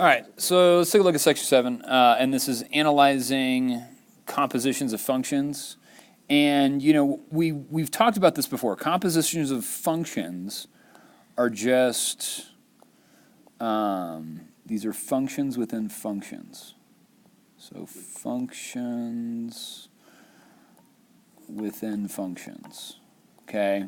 All right, so let's take a look at section 7, and this is analyzing compositions of functions. And you know, we've talked about this before. Compositions of functions are just these are functions within functions. So functions within functions. Okay.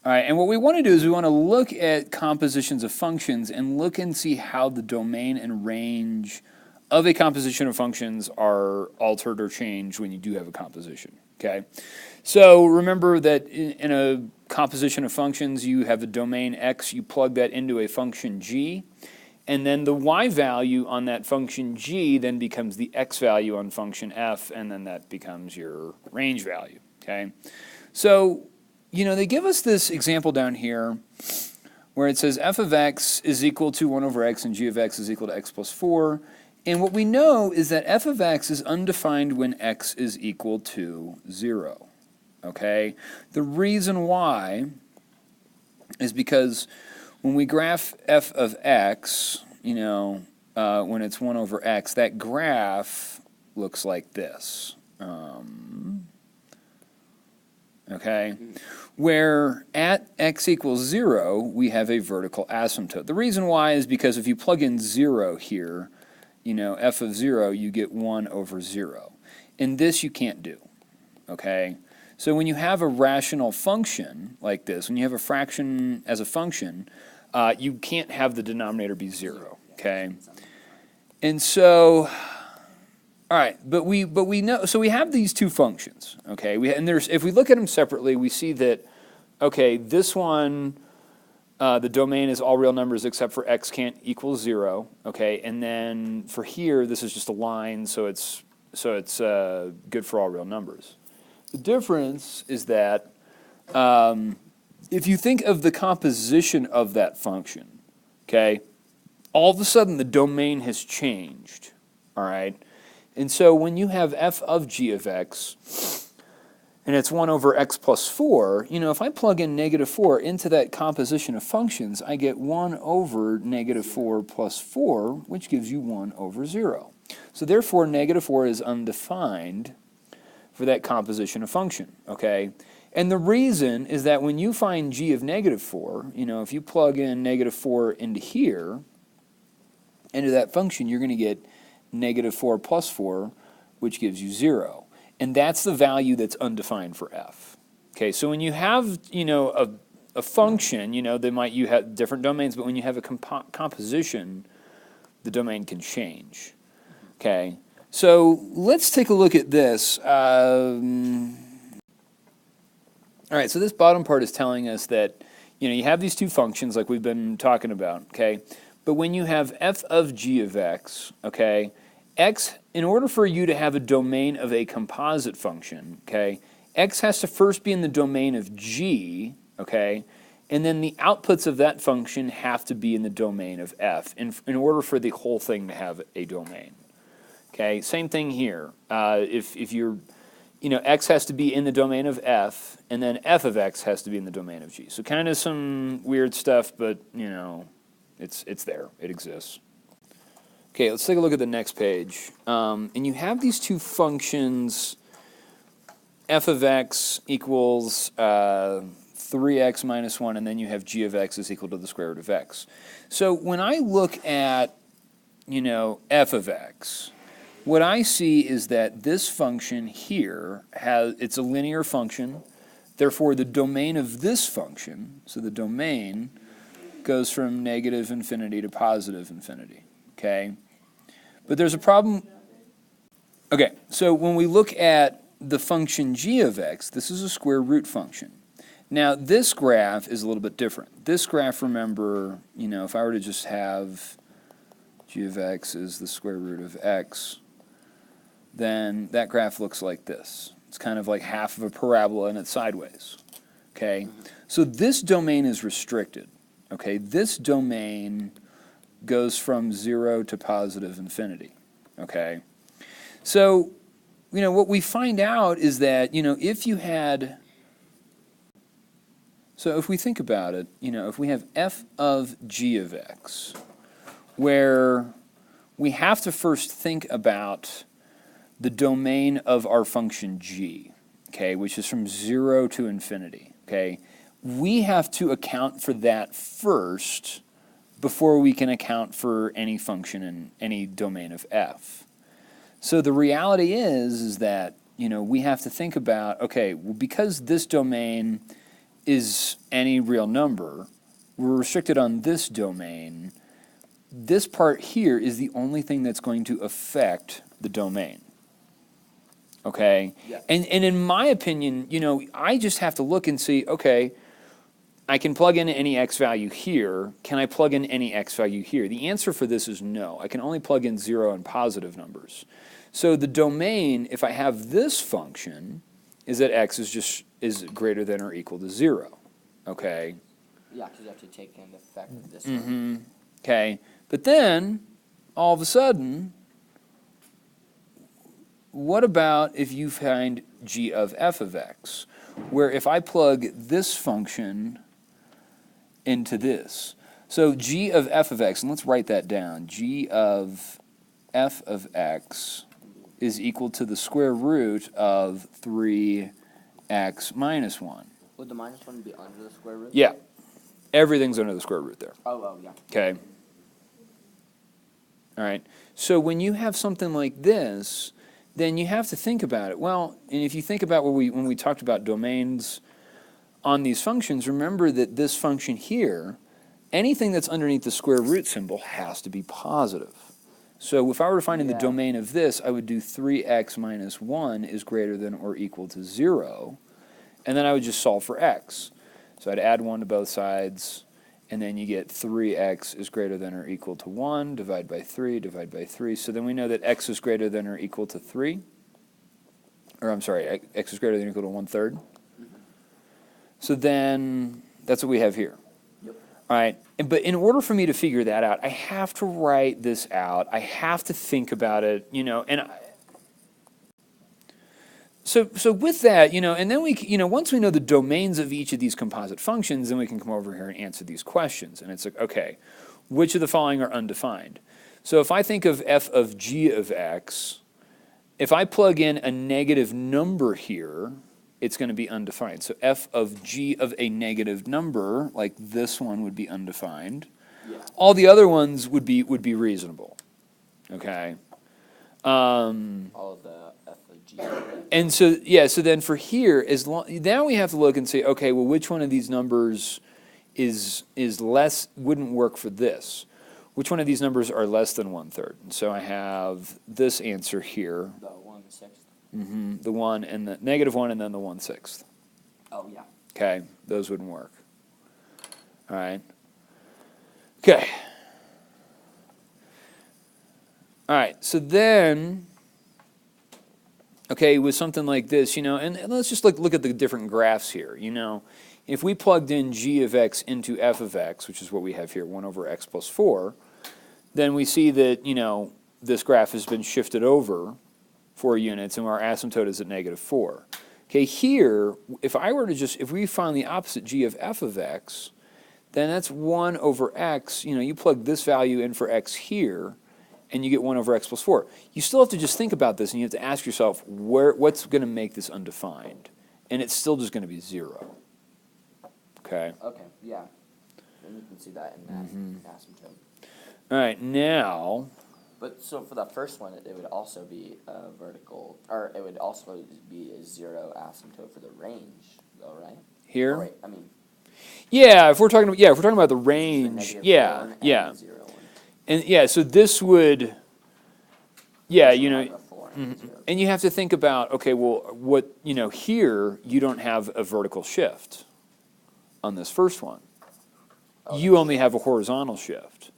All right, and what we want to do is we want to look at compositions of functions and look and see how the domain and range of a composition of functions are altered or changed when you do have a composition, okay? So remember that in a composition of functions, you have a domain x, you plug that into a function g, and then the y value on that function g then becomes the x value on function f, and then that becomes your range value, okay? So, you know, they give us this example down here where it says f of x is equal to 1 over x and g of x is equal to x plus 4. And what we know is that f of x is undefined when x is equal to 0, okay? The reason why is because when we graph f of x, you know, when it's 1 over x, that graph looks like this, okay? Where at x equals 0, we have a vertical asymptote. The reason why is because if you plug in 0 here, you know, f of 0, you get 1 over 0. And this you can't do, okay? So when you have a rational function like this, when you have a fraction as a function, you can't have the denominator be 0, okay? And so, all right, but we know, so we have these two functions, okay? And there's, if we look at them separately, we see that, okay, this one, the domain is all real numbers except for x can't equal 0, okay? And then for here, this is just a line, so it's good for all real numbers. The difference is that if you think of the composition of that function, okay, all of a sudden the domain has changed, all right? And so when you have f of g of x, and it's 1 over x plus 4, you know, if I plug in negative 4 into that composition of functions, I get 1 over negative 4 plus 4, which gives you 1 over 0. So therefore, negative 4 is undefined for that composition of function, okay? And the reason is that when you find g of negative 4, you know, if you plug in negative 4 into here, into that function, you're going to get negative 4 plus 4, which gives you 0. And that's the value that's undefined for f. Okay, so when you have, you know, a function, you know, you have different domains, but when you have a composition, the domain can change. Okay, so let's take a look at this. All right, so this bottom part is telling us that, you know, you have these two functions like we've been talking about, okay? But when you have f of g of x, okay, x, in order for you to have a domain of a composite function, okay, x has to first be in the domain of g, okay, and then the outputs of that function have to be in the domain of f in order for the whole thing to have a domain. Okay, same thing here. If you're, you know, x has to be in the domain of f, and then f of x has to be in the domain of g. So kind of some weird stuff, but, you know, it's there. It exists. Okay, let's take a look at the next page. And you have these two functions, f of x equals 3x minus 1, and then you have g of x is equal to the square root of x. So when I look at, you know, f of x, what I see is that this function here it's a linear function. Therefore, the domain of this function, so the domain goes from negative infinity to positive infinity. Okay, but there's a problem. Okay, so when we look at the function g of x, this is a square root function. Now, this graph is a little bit different. This graph, remember, you know, if I were to just have g of x is the square root of x, then that graph looks like this. It's kind of like half of a parabola and it's sideways. Okay, so this domain is restricted. Okay, this domain goes from 0 to positive infinity, okay? So, you know, what we find out is that, you know, if you had, So if we think about it, if we have f of g of x, where we have to first think about the domain of our function g, okay, which is from 0 to infinity, okay, we have to account for that first before we can account for any function in any domain of f. So the reality is that, we have to think about, okay, well, because this domain is any real number, we're restricted on this domain. This part here is the only thing that's going to affect the domain. Okay? Yeah. And in my opinion, I just have to look and see, okay, I can plug in any x value here. Can I plug in any x value here? The answer for this is no. I can only plug in 0 and positive numbers. So the domain, if I have this function, is that x is greater than or equal to 0. Okay? Yeah, because you have to take in the effect of this one. Okay? But then, all of a sudden, what about if you find g of f of x, where if I plug this function into this, so g of f of x, and let's write that down, g of f of x is equal to the square root of 3x minus 1. Would the minus 1 be under the square root? Yeah. Everything's under the square root there. Oh, yeah. Okay. All right. So when you have something like this, then you have to think about it. Well, and if you think about when we talked about domains on these functions, remember that this function here, anything that's underneath the square root symbol has to be positive. So if I were to find in the domain of this, I would do 3x minus 1 is greater than or equal to 0, and then I would just solve for x. So I'd add 1 to both sides, and then you get 3x is greater than or equal to 1, divide by 3, divide by 3. So then we know that x is greater than or equal to 3. Or I'm sorry, x is greater than or equal to 1/3. So then that's what we have here. Yep. All right, but in order for me to figure that out, I have to write this out. I have to think about it, and so with that, and then we, once we know the domains of each of these composite functions, then we can come over here and answer these questions. And it's like, okay, which of the following are undefined? So if I think of f of g of x, if I plug in a negative number here, it's going to be undefined. So f of g of a negative number, like this one, would be undefined. Yeah. All the other ones would be reasonable. Okay. All of the f of g. And so so then for here, now we have to look and say, okay, well, which one of these numbers is less, wouldn't work for this? Which one of these numbers are less than 1/3? And so I have this answer here. The 1/6. The 1 and the negative 1 and then the 1/6. Oh, yeah. Okay, those wouldn't work. All right. Okay. All right, so then, okay, with something like this, and let's just look at the different graphs here, If we plugged in g of x into f of x, which is what we have here, 1 over x plus 4, then we see that, this graph has been shifted over 4 units, and our asymptote is at -4. Okay, here, if we find the opposite g of f of x, then that's 1 over x. You plug this value in for x here, and you get 1 over x plus 4. You still have to just think about this, and you have to ask yourself, what's going to make this undefined? And it's still just going to be 0. Okay? Okay, yeah. And you can see that in that asymptote. All right, now... But so for the first one, it would also be a vertical, or it would also be a 0 asymptote for the range, though, right? Here? Oh, wait, I mean. Yeah, if we're talking about the range, yeah. The 0 one. And so this would, and you have to think about, okay, well, what, here you don't have a vertical shift on this first one. You only have a horizontal shift.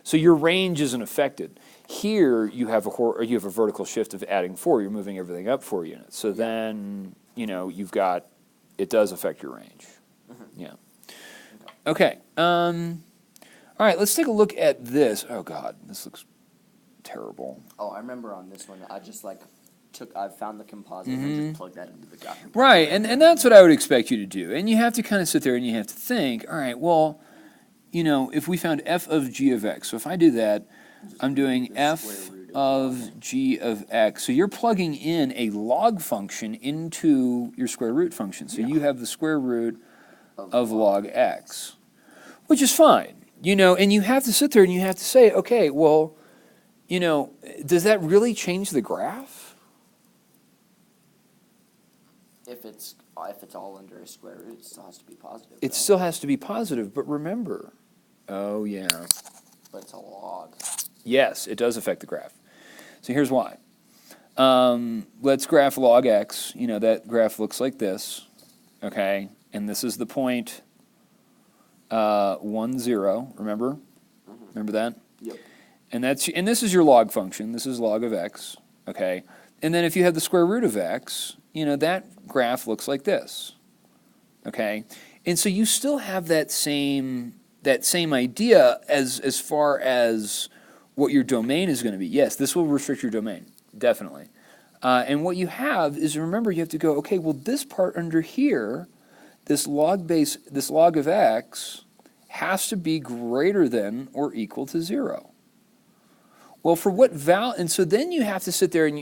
So your range isn't affected. Here you have a vertical shift of adding 4. You're moving everything up 4 units. So then, it does affect your range. Yeah. Okay. All right, let's take a look at this. Oh, God, this looks terrible. Oh, I remember on this one, I just I've found the composite and just plugged that into the graph. Right, and that's what I would expect you to do. And you have to kind of sit there and you have to think, all right, well, if we found f of g of x, so if I do that, I'm doing The f square root of g of x. So you're plugging in a log function into your square root function. So you have the square root of log x, which is fine, and you have to sit there and you have to say, okay, well, does that really change the graph? If it's all under a square root, it still has to be positive. It right? still has to be positive, but remember, oh yeah, But it's a log. yes, it does affect the graph. So here's why. Let's graph log x. That graph looks like this, okay? And this is the point 1, 0, remember? Remember that? Yep. And this is your log function. This is log of x, okay? And then if you have the square root of x, that graph looks like this, okay? And so you still have that same idea as far as what your domain is going to be. Yes, this will restrict your domain, definitely. And what you have is, remember, you have to go, okay, well, this part under here, this log of x has to be greater than or equal to 0. Well, for what value? And so then you have to sit there and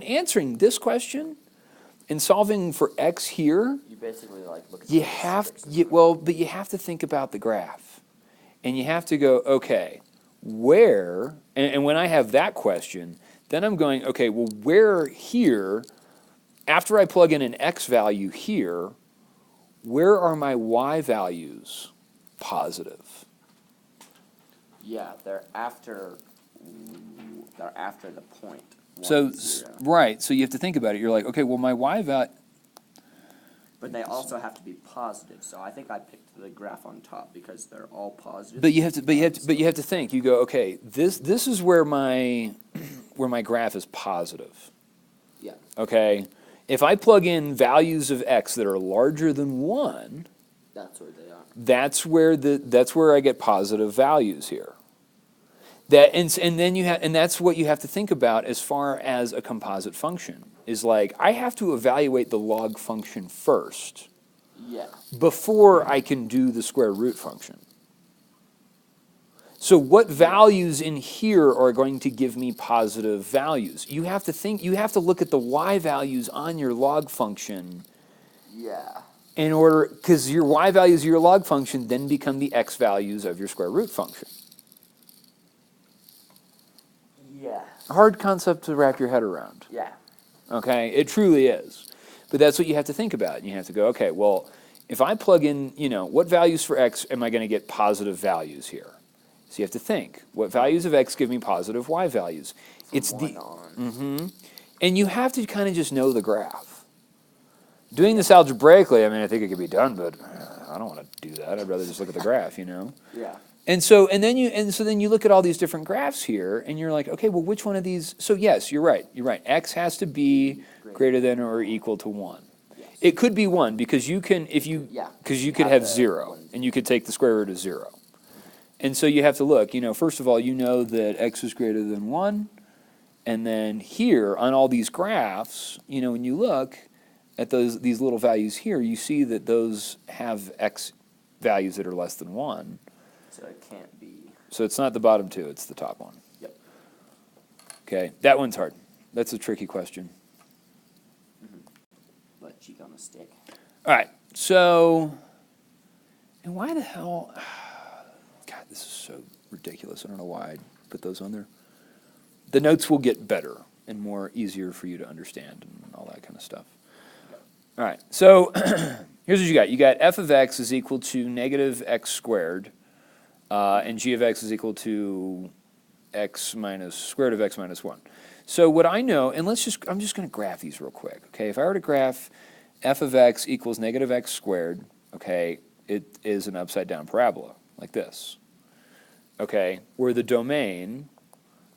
answering this question and solving for x here. You basically look at But you have to think about the graph, and you have to go, okay, where? And when I have that question, then I'm going, okay, well, where here? After I plug in an x value here, where are my y values positive? Yeah, they're after the point. 1, So 0. right, so you have to think about it. You're like, okay, well, my y value. But they also have to be positive. So I think I picked the graph on top because they're all positive. But you have to think. You go, okay, this is where my graph is positive. Yeah. Okay, if I plug in values of x that are larger than 1, That's where they are. that's where I get positive values here. And that's what you have to think about as far as a composite function is like I have to evaluate the log function first. Yeah. Before I can do the square root function. So what values in here are going to give me positive values? You have to look at the y values on your log function. Yeah. Because your y values of your log function then become the x values of your square root function. Yeah. Hard concept to wrap your head around. Yeah. Okay, it truly is. But that's what you have to think about. You have to go, okay, well, if I plug in, what values for x am I going to get positive values here? So you have to think, what values of x give me positive y values? And you have to kind of just know the graph. Doing this algebraically, I think it could be done, but I don't want to do that. I'd rather just look at the graph, Yeah. And so then you look at all these different graphs here, and you're like, okay, well, which one of these? So yes, you're right. X has to be greater than or equal to 1. Yes. It could be 1 because you could have 0, and you could take the square root of 0. And so you have to look. First of all, that x is greater than 1, and then here on all these graphs, when you look at these little values here, you see that those have x values that are less than 1. So it can't be. So it's not the bottom 2, it's the top 1. Yep. Okay, that one's hard. That's a tricky question. But cheek on a stick. All right, so, and why the hell, God, this is so ridiculous. I don't know why I put those on there. The notes will get better and more easier for you to understand and all that kind of stuff. All right, so here's what you got. You got f of x is equal to negative x squared. And g of x is equal to square root of x minus 1. So what I know, and I'm just going to graph these real quick, okay? If I were to graph f of x equals negative x squared, okay, it is an upside down parabola, like this, okay? Where the domain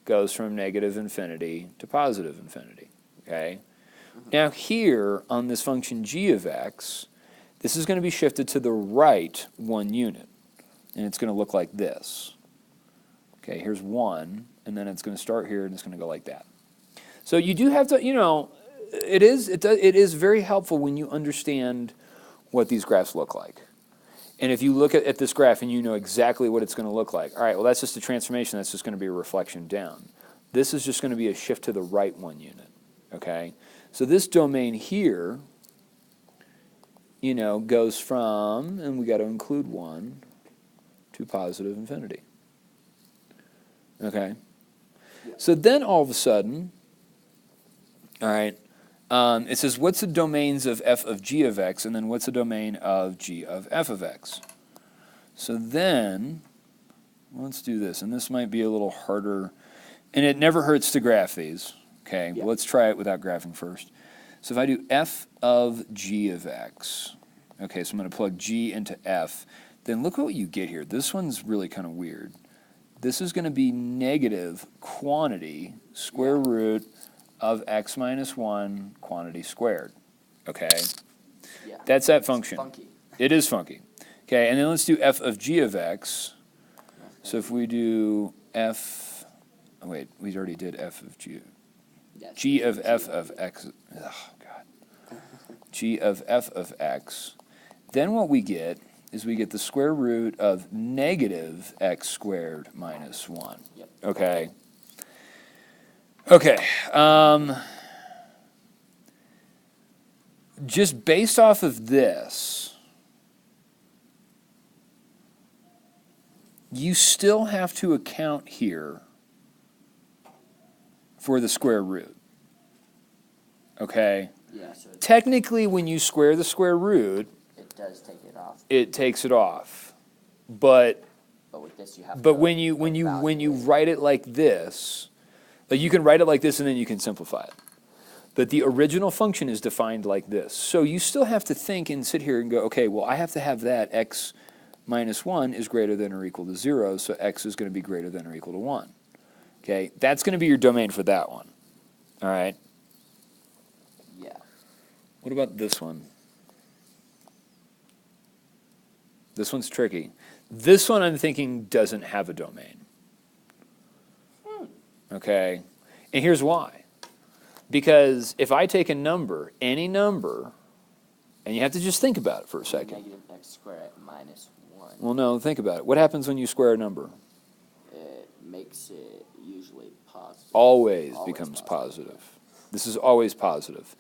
goes from negative infinity to positive infinity, okay? Now here, on this function g of x, this is going to be shifted to the right 1 unit. And it's going to look like this. Okay, here's 1, and then it's going to start here, and it's going to go like that. So you do have to, it is very helpful when you understand what these graphs look like. And if you look at this graph and you know exactly what it's going to look like, all right, well, that's just a transformation. That's just going to be a reflection down. This is just going to be a shift to the right 1 unit, okay? So this domain here, goes from, and we got to include 1, to positive infinity, okay? So then all of a sudden, all right, it says, what's the domains of f of g of x, and then what's the domain of g of f of x? So then, let's do this, and this might be a little harder, and it never hurts to graph these, okay? Yeah. Let's try it without graphing first. So if I do f of g of x, okay, so I'm going to plug g into f, then look what you get here. This one's really kind of weird. This is going to be negative quantity square root of x minus 1 quantity squared, okay? Yeah. That's that It's function. funky. It is funky. Okay, and then let's do f of g of x. So if we do f, oh wait, we already did f of g. Yes. G of f of x, oh God. G of f of x. Then what we get is we get the square root of negative x squared minus 1. Yep. Okay. Okay. Just based off of this, you still have to account here for the square root. Okay? Yeah, so Technically, when you square the square root, it does take it off. it takes it off. But with this, you have but to when you evaluate. write it like this, like you can write it like this and then you can simplify it. But the original function is defined like this. So you still have to think and sit here and go, okay, well, I have to have that x minus 1 is greater than or equal to 0, so x is going to be greater than or equal to 1. Okay, that's going to be your domain for that one. All right? Yeah. What about this one? This one's tricky. This one I'm thinking doesn't have a domain. Okay? And here's why. Because if I take a number, any number, and you have to just think about it for a second. Negative x squared minus 1. Well, no, think about it. What happens when you square a number? It makes it usually positive. Always becomes positive. This is always positive.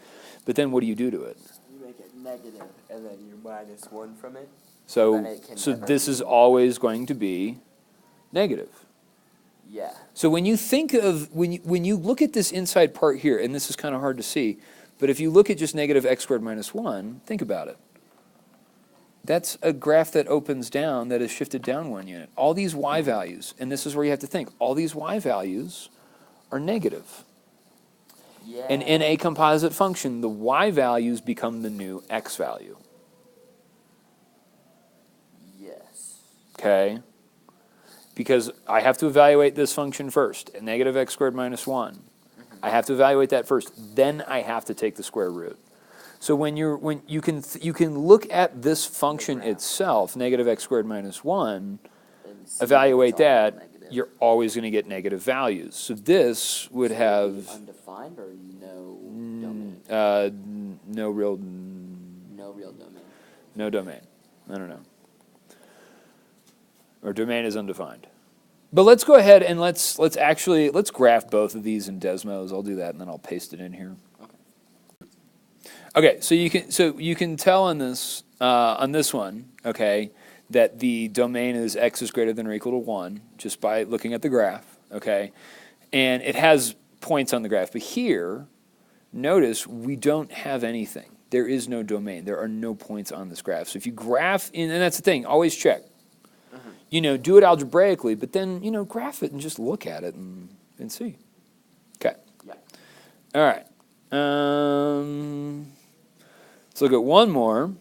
But then what do you do to it? You make it negative, and then you minus 1 from it. So, Then it can never this be- is always going to be negative. Yeah. So when you think of, when you look at this inside part here, and this is kind of hard to see, but if you look at just negative x squared minus 1, think about it. That's a graph that opens down, that is shifted down 1 unit. All these y values, and this is where you have to think, all these y values are negative. Yeah. And in a composite function, the y values become the new x value. Yes. Okay? Because I have to evaluate this function first, negative x squared minus 1. I have to evaluate that first, then I have to take the square root. So when you can look at this function itself, negative x squared minus 1, And see evaluate it's all that, negative. you're always going to get negative values. So this would have Undefined or no domain? no real No real domain. no domain. I don't know. Or domain is undefined. But let's go ahead and let's graph both of these in Desmos. I'll do that and then I'll paste it in here. Okay, so you can tell on this one, okay, that the domain is x is greater than or equal to 1 just by looking at the graph, okay? And it has points on the graph, but here, notice we don't have anything. There is no domain. There are no points on this graph. So if you graph, and that's the thing, always check. Do it algebraically, but then, graph it and just look at it and see. Okay. Yeah. All right. Let's look at one more.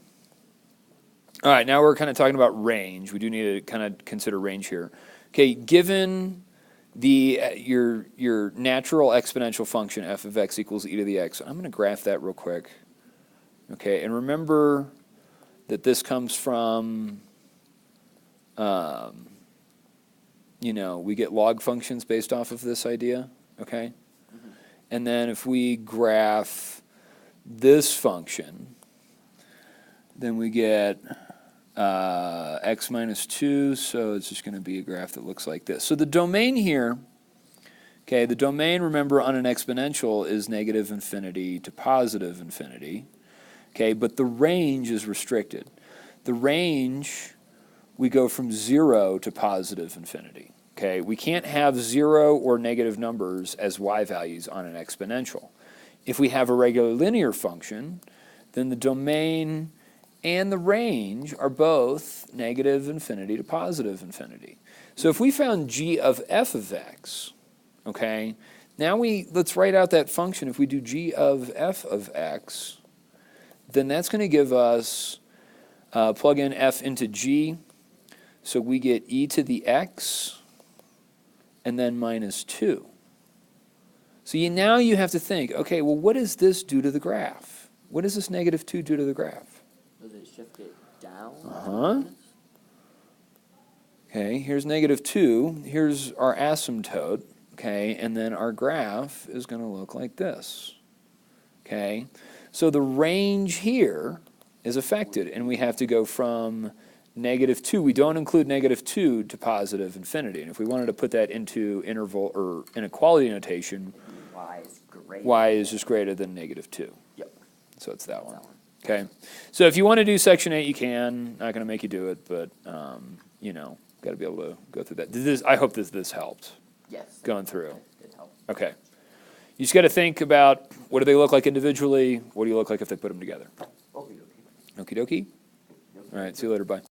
All right, now we're kind of talking about range. We do need to kind of consider range here. Okay, given your natural exponential function, f of x equals e to the x, I'm going to graph that real quick. Okay, and remember that this comes from, we get log functions based off of this idea, okay? And then if we graph this function, then we get x minus 2, so it's just going to be a graph that looks like this. So the domain here, okay, the domain, remember, on an exponential is negative infinity to positive infinity, okay, but the range is restricted. The range, we go from 0 to positive infinity, okay? We can't have 0 or negative numbers as y values on an exponential. If we have a regular linear function, then the domain and the range are both negative infinity to positive infinity. So if we found g of f of x, okay, now let's write out that function. If we do g of f of x, then that's going to give us, plug in f into g, so we get e to the x, and then minus 2. So now you have to think, okay, well, what does this do to the graph? What does this negative 2 do to the graph? Does it shift it down? Uh-huh. Okay, here's negative 2. Here's our asymptote, okay, and then our graph is going to look like this, okay? So the range here is affected, and we have to go from negative 2. We don't include negative 2 to positive infinity, and if we wanted to put that into interval or inequality notation, y is just greater than negative 2. Yep. So it's that one. Okay, so if you want to do section 8, you can. Not going to make you do it, but you know, got to be able to go through that. I hope this helped. Yes. Going through. Good help. Okay, you just got to think about what do they look like individually. What do you look like if they put them together? Okay. Okie dokie. All right. See you later. Bye.